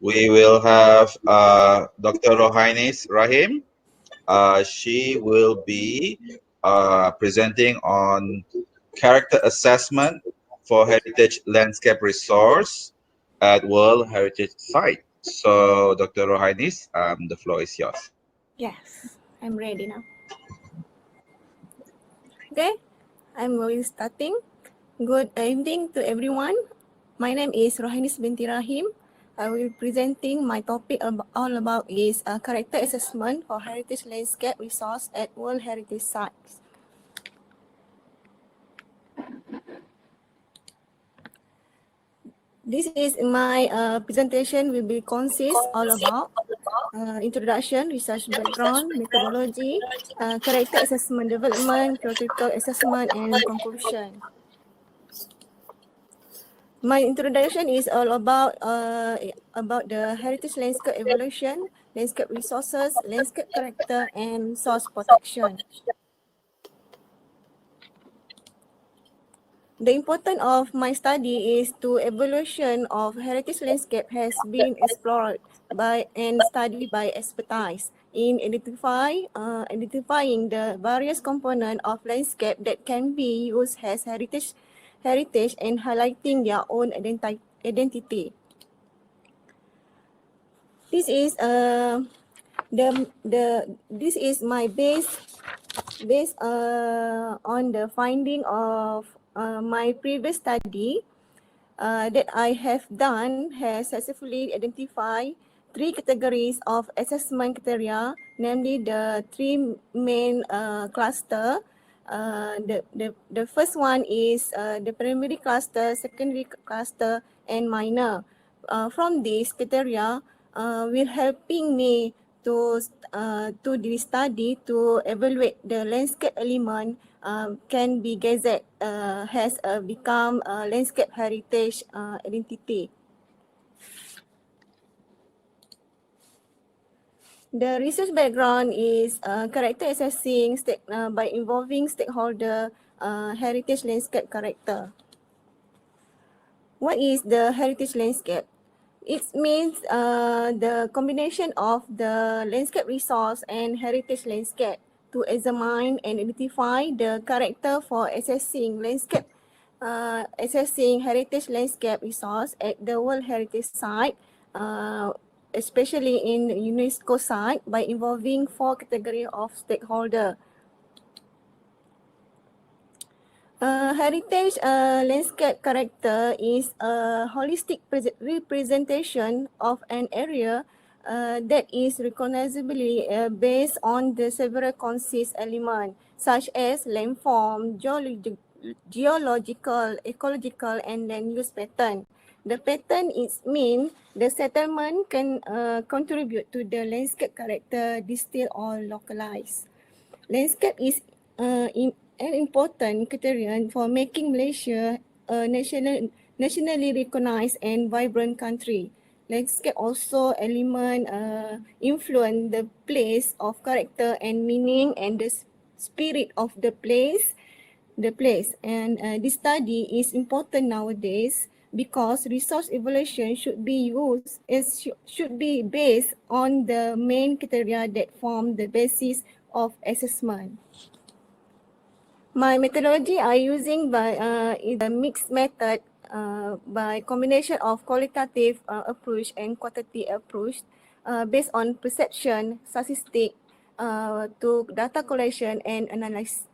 We will have Dr. Rohainis Rahim. She will be presenting on character assessment for heritage landscape resource at World Heritage Site. So, Dr. Rohainis, the floor is yours. Yes, I'm ready now. Okay, I'm going starting. Good evening to everyone. My name is Rohanis binti Rahim. I will be presenting my topic all about is character assessment for heritage landscape resource at World Heritage Sites. This is my presentation will be consist all about introduction, research background, methodology, character assessment development, theoretical assessment, and conclusion. My introduction is all about the heritage landscape evolution, landscape resources, landscape character, and source protection. The importance of my study is to evolution of heritage landscape has been explored by and studied by expertise in identifying the various components of landscape that can be used as heritage and highlighting their own identity. This is this is my based on the finding of my previous study that I have done has successfully identified three categories of assessment criteria, namely the three main cluster. The first one is the primary cluster, secondary cluster, and minor. From these criteria, will helping me to the study to evaluate the landscape element can be gazetted has become a landscape heritage identity. The research background is character assessing by involving stakeholder heritage landscape character. What is the heritage landscape? It means the combination of the landscape resource and heritage landscape to examine and identify the character for assessing heritage landscape resource at the World Heritage Site, especially in UNESCO site by involving four categories of stakeholder. Heritage landscape character is a holistic representation of an area that is recognizably based on the several consist elements such as landform, geological, ecological, and land use pattern. The pattern is mean the settlement can contribute to the landscape character distilled or localized. Landscape is an important criterion for making Malaysia a nationally recognized and vibrant country. Landscape also element influence the place of character and meaning and the spirit of the place. And this study is important nowadays because resource evaluation should be should be based on the main criteria that form the basis of assessment. My methodology I using by is a mixed method by combination of qualitative approach and quantitative approach based on perception, statistic to data collection and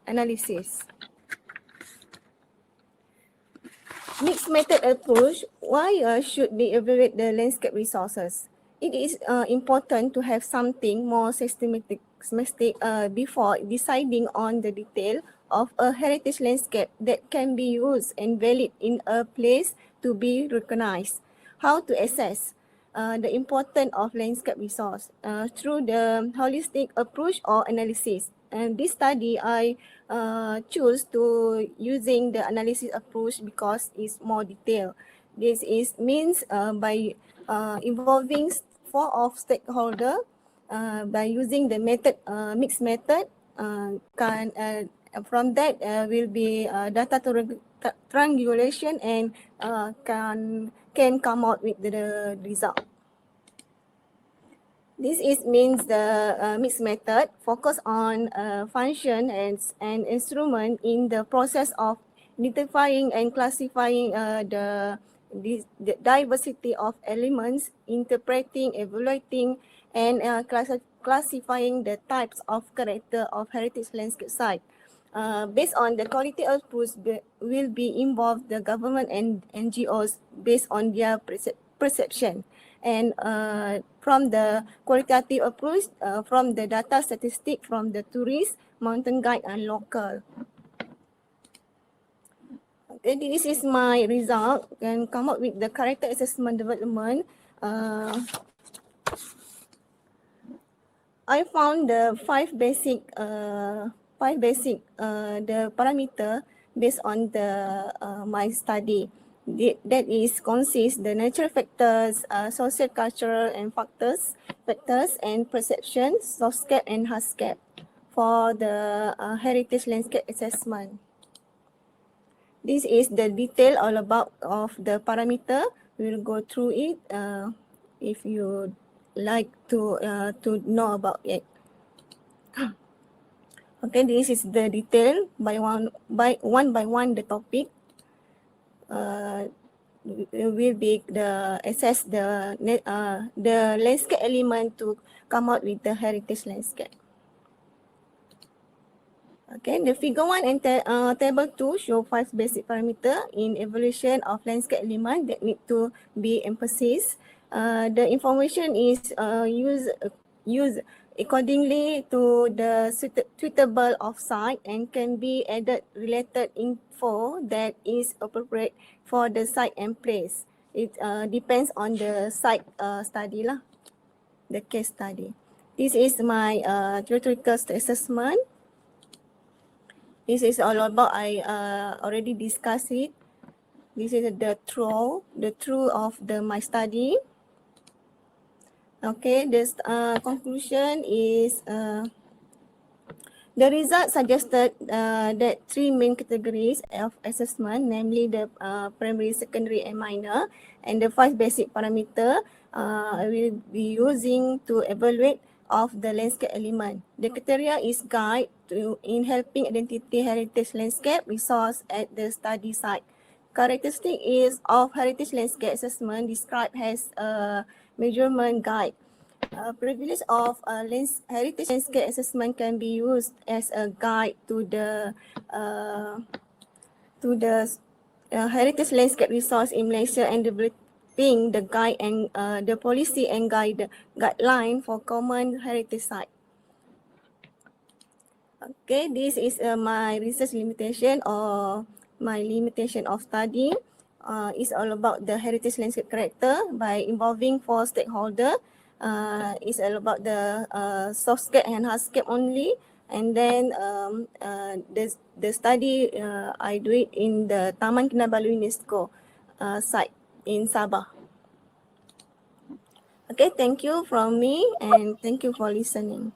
analysis. Mixed method approach, why should we evaluate the landscape resources? It is important to have something more systematic before deciding on the detail of a heritage landscape that can be used and valid in a place to be recognized. How to assess the importance of landscape resource through the holistic approach or analysis. And this study I choose to using the analysis approach because it's more detailed. This is means by involving four of stakeholder by using the method mixed method from that will be data triangulation and can come out with the result. This means the mixed method focus on function and instrument in the process of identifying and classifying the diversity of elements, interpreting, evaluating, and classifying the types of character of heritage landscape site. Based on the quality approach will be involved the government and NGOs based on their perception. And from the qualitative approach, from the data statistic from the tourist, mountain guide and local. Okay, this is my result and come up with the character assessment development. I found the five basic the parameter based on the my study. That is consists the natural factors, social, cultural, and factors, and perceptions, softscape and hardscape for the heritage landscape assessment. This is the detail all about of the parameter. We'll go through it if you like to know about it. Okay, this is the detail by one the topic. Will be the assess the landscape element to come out with the heritage landscape. Okay, the figure 1 and table 2 show 5 basic parameter in evaluation of landscape element that need to be emphasized. The information is used accordingly to the suitable of site and can be added related info that is appropriate for the site and place. It depends on the site study lah, the case study. This is my theoretical assessment. This is all about I already discussed it. This is the truth of my study. Okay, this conclusion is the result suggested that 3 main categories of assessment, namely the primary, secondary, and minor, and the 5 basic parameter I will be using to evaluate of the landscape element. The criteria is guide in helping identity heritage landscape resource at the study site. Characteristic is of heritage landscape assessment described as a measurement guide. Privilege of heritage landscape assessment can be used as a guide to the heritage landscape resource in Malaysia and developing the guide and the policy and guideline for common heritage site. Okay, this is my research limitation or my limitation of study. It's all about the heritage landscape character by involving 4 stakeholders. It's all about the softscape and hardscape only. And then the study I do it in the Taman Kinabalu UNESCO site in Sabah. Okay, thank you from me and thank you for listening.